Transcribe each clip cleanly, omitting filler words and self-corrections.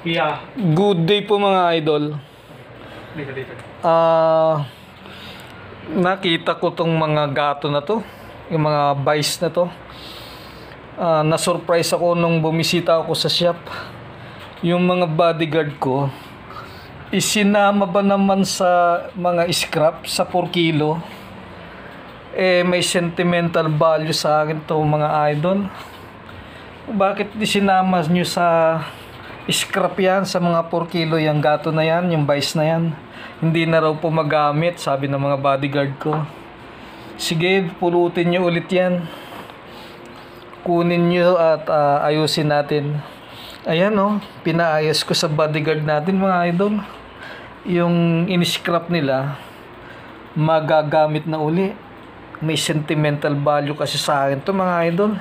Yeah. Good day po mga idol. Dito. Nakita ko tong mga gato na to, yung mga vice na to. Na-surprise ako nung bumisita ako sa shop. Yung mga bodyguard ko, isinama ba naman sa mga scrap sa 4 kilo? May sentimental value sa akin to mga idol. Bakit isinama nyo sa scrap yan, sa mga 4 kilo yung gato na yan, yung vice na yan? Hindi na raw po magamit, sabi ng mga bodyguard ko. Sige, pulutin nyo ulit yan. Kunin nyo at ayusin natin. Ayan pinaayos ko sa bodyguard natin mga idol. Yung in-scrap nila, magagamit na uli. May sentimental value kasi sa akin to mga idol.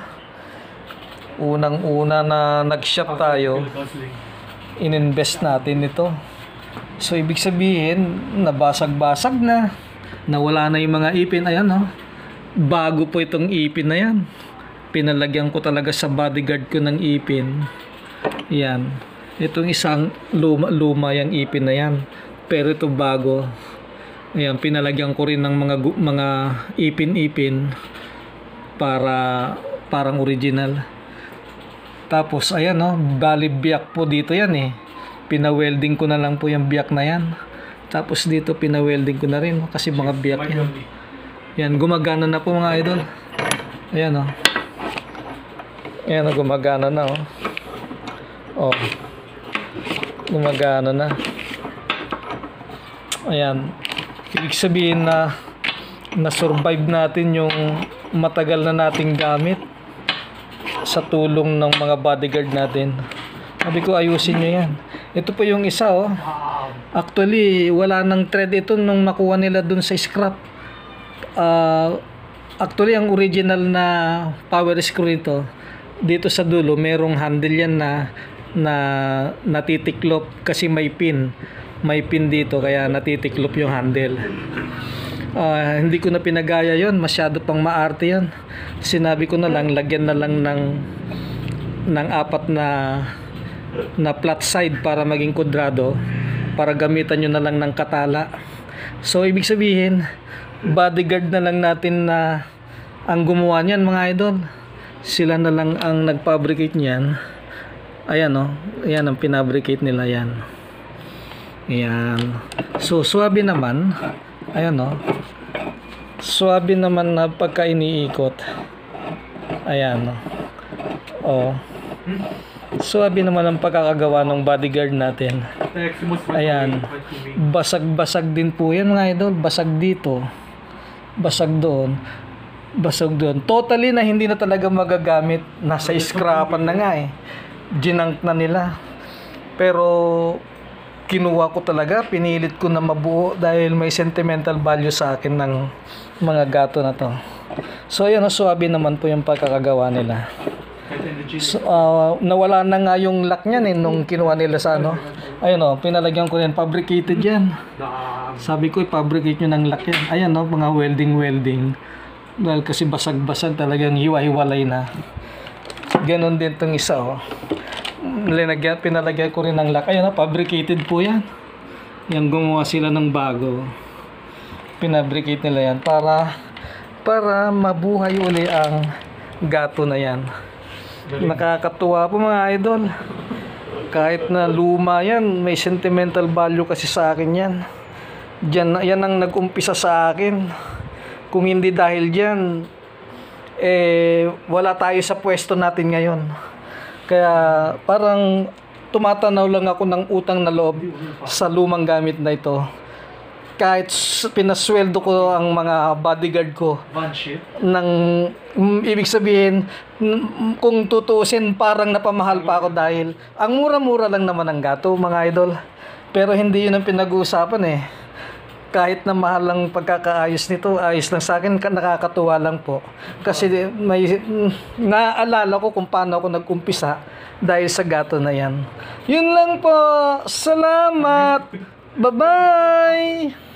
Unang-una na nag-shop tayo, ininvest natin ito. So ibig sabihin, nabasag-basag na, nawala na yung mga ipin. Ayan bago po itong ipin na yan. Pinalagyan ko talaga sa bodyguard ko ng ipin. Yan, itong isang luma yung ipin na yan, pero ito bago. Ayan, pinalagyan ko rin ng mga ipin-ipin para parang original. Tapos ayan bali biyak po dito yan pina-welding ko na lang po yung biyak na yan. Tapos dito pina-welding ko na rin kasi mga biyak yan. Yan, gumagana na po mga idol. Ayan ayan gumagana na gumagana na. Ayan, ibig sabihin na na-survive natin yung matagal na nating gamit sa tulong ng mga bodyguard natin. Sabi ko ayusin nyo yan. Ito po yung isa Actually wala nang thread ito nung nakuha nila dun sa scrap. Actually ang original na power screw ito, dito sa dulo merong handle yan na natitiklop kasi may pin dito, kaya natitiklop yung handle. Hindi ko na pinagaya yon, masyado pang maarte yan. Sinabi ko na lang, lagyan na lang ng 4 na flat side para maging kudrado, para gamitan nyo na lang ng katala. So ibig sabihin, bodyguard na lang natin na ang gumawa niyan mga idol. Sila na lang ang nagfabricate niyan. Ayan ayan ang pinabricate nila yan. Ayan. So swabe naman. Ayan swabe naman na pagka iniikot. Ayan swabe naman ang pagkakagawa ng bodyguard natin. Ayan, basag-basag din po yan mga idol. Basag dito, basag doon, basag doon. Totally na hindi na talaga magagamit. Nasa scrapan na nga ginank na nila. Pero kinuha ko talaga, pinilit ko na mabuo dahil may sentimental value sa akin ng mga gato na to. So ayan swabe naman po yung pagkakagawa nila. So, nawala na nga yung lock niyan nung kinuha nila sa ayun pinalagyan ko rin, fabricated yan. Sabi ko fabricate nyo ng lock yan. Ayan mga welding dahil kasi basag-basag, talagang hiwa-hiwalay na. Ganon din tong isa pinalagyan ko rin ng lock. Ayan fabricated po yan. Yung gumawa sila ng bago, pinabricate nila yan para mabuhay uli ang gato na yan. Nakakatuwa po mga idol. Kahit na luma yan, may sentimental value kasi sa akin yan. Yan ang nag-umpisa sa akin. Kung hindi dahil dyan, wala tayo sa pwesto natin ngayon. Kaya parang tumatanaw lang ako ng utang na loob sa lumang gamit na ito. Kahit pinasweldo ko ang mga bodyguard ko ibig sabihin, kung tutuusin, parang napamahal pa ako dahil ang mura-mura lang naman ang gato mga idol. Pero hindi yun ang pinag-uusapan kahit na mahal ang pagkakaayos nito, ayos lang sa akin, nakakatuwa lang po. Kasi may naalala ko kung paano ako nag-umpisa dahil sa gato na yan. Yun lang po. Salamat. Bye-bye.